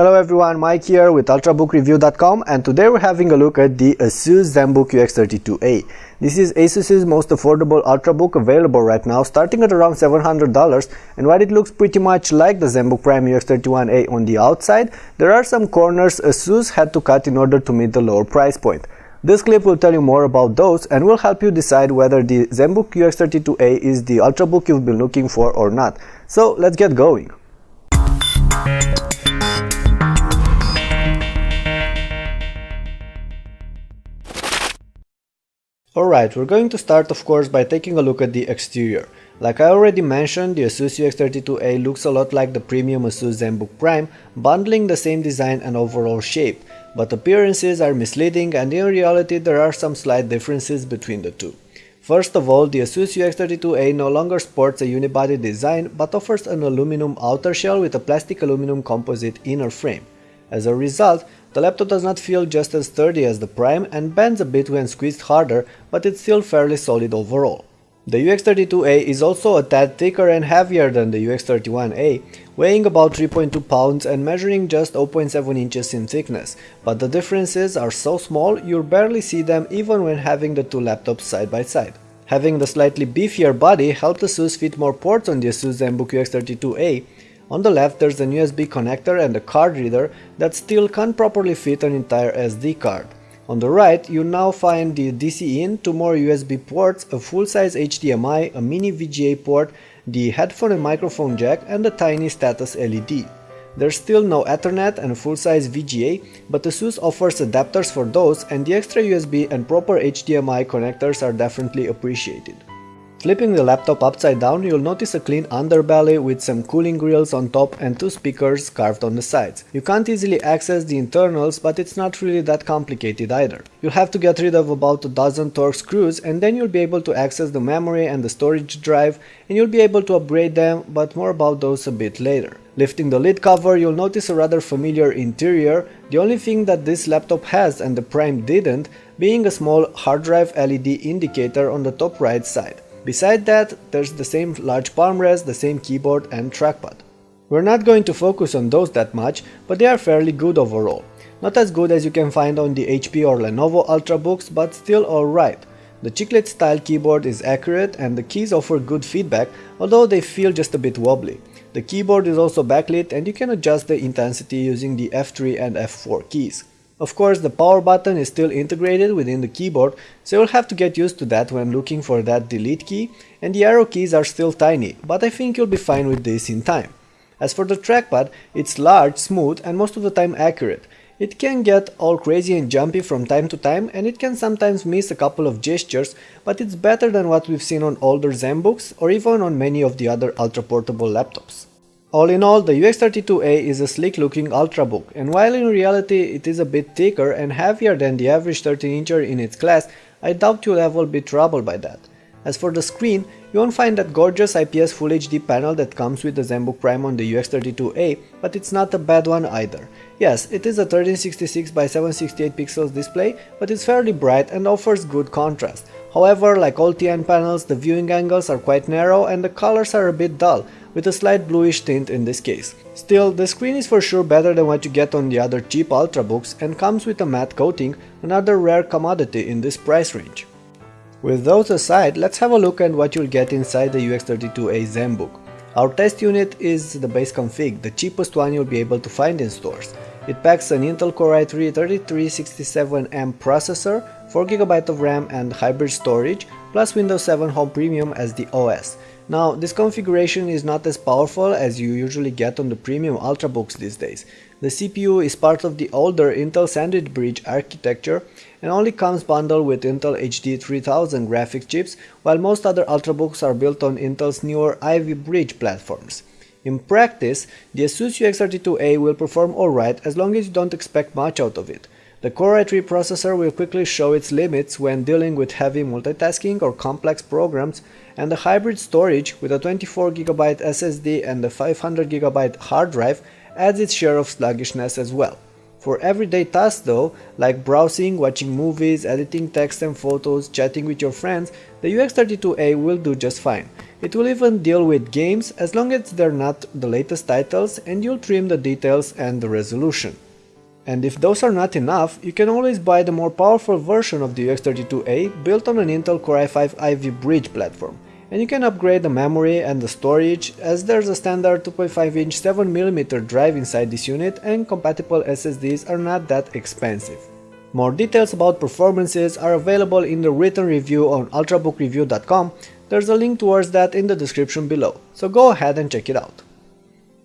Hello everyone, Mike here with ultrabookreview.com, and today we're having a look at the Asus Zenbook UX32A. This is Asus's most affordable ultrabook available right now, starting at around $700, and while it looks pretty much like the Zenbook Prime UX31A on the outside, there are some corners Asus had to cut in order to meet the lower price point. This clip will tell you more about those and will help you decide whether the Zenbook UX32A is the ultrabook you've been looking for or not. So let's get going. Alright, we're going to start of course by taking a look at the exterior. Like I already mentioned, the Asus UX32A looks a lot like the premium Asus Zenbook Prime, bundling the same design and overall shape, but appearances are misleading and in reality there are some slight differences between the two. First of all, the Asus UX32A no longer sports a unibody design but offers an aluminum outer shell with a plastic aluminum composite inner frame. As a result, the laptop does not feel just as sturdy as the Prime and bends a bit when squeezed harder, but it's still fairly solid overall. The UX32A is also a tad thicker and heavier than the UX31A, weighing about 3.2 pounds and measuring just 0.7 inches in thickness, but the differences are so small you'll barely see them even when having the two laptops side by side. Having the slightly beefier body helped Asus fit more ports on the Asus Zenbook UX32A. On the left there's an USB connector and a card reader that still can't properly fit an entire SD card. On the right you now find the DC-in, two more USB ports, a full-size HDMI, a mini VGA port, the headphone and microphone jack and a tiny status LED. There's still no Ethernet and full-size VGA, but Asus offers adapters for those, and the extra USB and proper HDMI connectors are definitely appreciated. Flipping the laptop upside down, you'll notice a clean underbelly with some cooling grills on top and two speakers carved on the sides. You can't easily access the internals, but it's not really that complicated either. You'll have to get rid of about a dozen Torx screws and then you'll be able to access the memory and the storage drive, and you'll be able to upgrade them, but more about those a bit later. Lifting the lid cover, you'll notice a rather familiar interior, the only thing that this laptop has and the Prime didn't being a small hard drive LED indicator on the top right side. Beside that, there's the same large palm rest, the same keyboard and trackpad. We're not going to focus on those that much, but they are fairly good overall. Not as good as you can find on the HP or Lenovo Ultrabooks, but still alright. The chiclet style keyboard is accurate and the keys offer good feedback, although they feel just a bit wobbly. The keyboard is also backlit and you can adjust the intensity using the F3 and F4 keys. Of course, the power button is still integrated within the keyboard, so you'll have to get used to that when looking for that delete key, and the arrow keys are still tiny, but I think you'll be fine with this in time. As for the trackpad, it's large, smooth and most of the time accurate. It can get all crazy and jumpy from time to time, and it can sometimes miss a couple of gestures, but it's better than what we've seen on older Zenbooks or even on many of the other ultra-portable laptops. All in all, the UX32A is a sleek looking ultrabook, and while in reality it is a bit thicker and heavier than the average 13-incher in its class, I doubt you'll ever be troubled by that. As for the screen, you won't find that gorgeous IPS Full HD panel that comes with the Zenbook Prime on the UX32A, but it's not a bad one either. Yes, it is a 1366 by 768 pixels display, but it's fairly bright and offers good contrast. However, like all TN panels, the viewing angles are quite narrow and the colors are a bit dull, with a slight bluish tint in this case. Still, the screen is for sure better than what you get on the other cheap ultrabooks and comes with a matte coating, another rare commodity in this price range. With those aside, let's have a look at what you'll get inside the UX32A Zenbook. Our test unit is the base config, the cheapest one you'll be able to find in stores. It packs an Intel Core i3 3367M processor, 4GB of RAM and hybrid storage, plus Windows 7 Home Premium as the OS. Now, this configuration is not as powerful as you usually get on the premium ultrabooks these days. The CPU is part of the older Intel Sandwich Bridge architecture and only comes bundled with Intel HD 3000 graphics chips, while most other ultrabooks are built on Intel's newer Ivy Bridge platforms. In practice, the Asus UX32A will perform alright as long as you don't expect much out of it. The Core i3 processor will quickly show its limits when dealing with heavy multitasking or complex programs, and the hybrid storage with a 24GB SSD and a 500GB hard drive adds its share of sluggishness as well. For everyday tasks though, like browsing, watching movies, editing text and photos, chatting with your friends, the UX32A will do just fine. It will even deal with games as long as they're not the latest titles, and you'll trim the details and the resolution. And if those are not enough, you can always buy the more powerful version of the UX32A built on an Intel Core i5 Ivy Bridge platform. And you can upgrade the memory and the storage, as there's a standard 2.5-inch 7mm drive inside this unit, and compatible SSDs are not that expensive. More details about performances are available in the written review on ultrabookreview.com. There's a link towards that in the description below, so go ahead and check it out.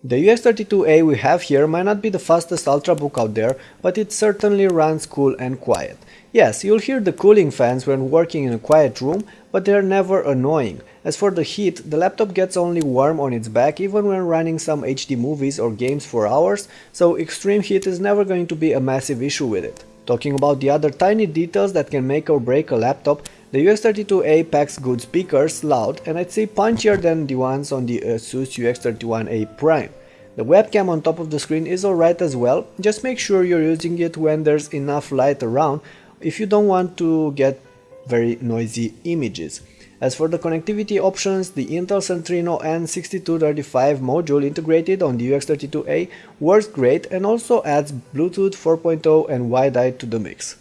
The UX32A we have here might not be the fastest ultrabook out there, but it certainly runs cool and quiet. Yes, you'll hear the cooling fans when working in a quiet room, but they're never annoying. As for the heat, the laptop gets only warm on its back even when running some HD movies or games for hours, so extreme heat is never going to be a massive issue with it. Talking about the other tiny details that can make or break a laptop, the UX32A packs good speakers, loud, and I'd say punchier than the ones on the Asus UX31A Prime. The webcam on top of the screen is alright as well, just make sure you're using it when there's enough light around if you don't want to get very noisy images. As for the connectivity options, the Intel Centrino N6235 module integrated on the UX32A works great and also adds Bluetooth 4.0 and Wi-Fi to the mix.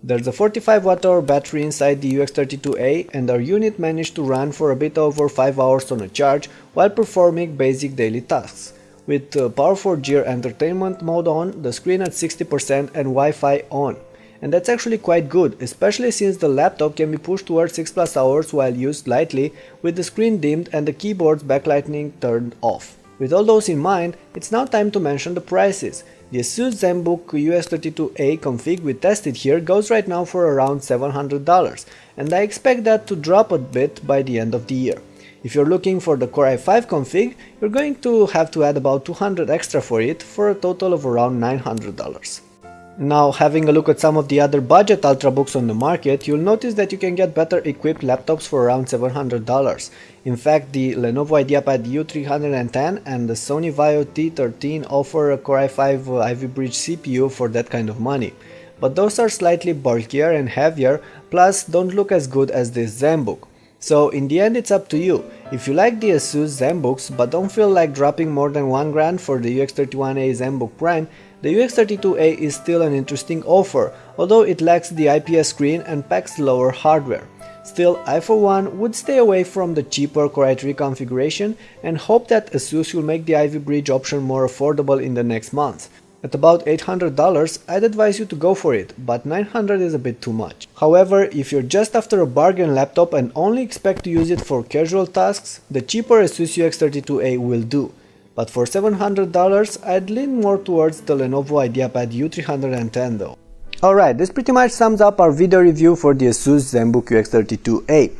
There's a 45 Wh battery inside the UX32A, and our unit managed to run for a bit over 5 hours on a charge while performing basic daily tasks. With Power4Gear entertainment mode on, the screen at 60% and Wi-Fi on. And that's actually quite good, especially since the laptop can be pushed towards 6+ hours while used lightly, with the screen dimmed and the keyboard's backlighting turned off. With all those in mind, it's now time to mention the prices. The Asus Zenbook UX32A config we tested here goes right now for around $700, and I expect that to drop a bit by the end of the year. If you're looking for the Core i5 config, you're going to have to add about $200 extra for it, for a total of around $900. Now, having a look at some of the other budget ultrabooks on the market, you'll notice that you can get better equipped laptops for around $700. In fact, the Lenovo IdeaPad U310 and the Sony Vaio T13 offer a Core i5 Ivy Bridge CPU for that kind of money. But those are slightly bulkier and heavier, plus don't look as good as this Zenbook. So in the end, it's up to you. If you like the Asus Zenbooks but don't feel like dropping more than $1,000 for the UX31A Zenbook Prime, the UX32A is still an interesting offer, although it lacks the IPS screen and packs lower hardware. Still, I for one would stay away from the cheaper Core i3 configuration and hope that Asus will make the Ivy Bridge option more affordable in the next months. At about $800, I'd advise you to go for it, but $900 is a bit too much. However, if you're just after a bargain laptop and only expect to use it for casual tasks, the cheaper Asus UX32A will do. But for $700, I'd lean more towards the Lenovo IdeaPad U310 though. Alright, this pretty much sums up our video review for the Asus Zenbook UX32A.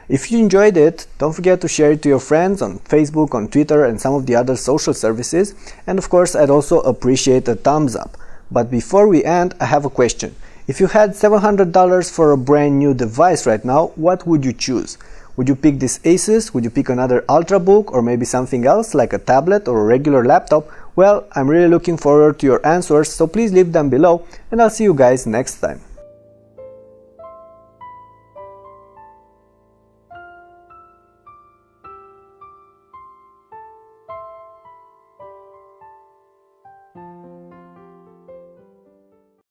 If you enjoyed it, don't forget to share it to your friends on Facebook, on Twitter and some of the other social services, and of course I'd also appreciate a thumbs up. But before we end, I have a question. If you had $700 for a brand new device right now, what would you choose? Would you pick this Asus? Would you pick another Ultrabook, or maybe something else like a tablet or a regular laptop? Well, I'm really looking forward to your answers, so please leave them below and I'll see you guys next time.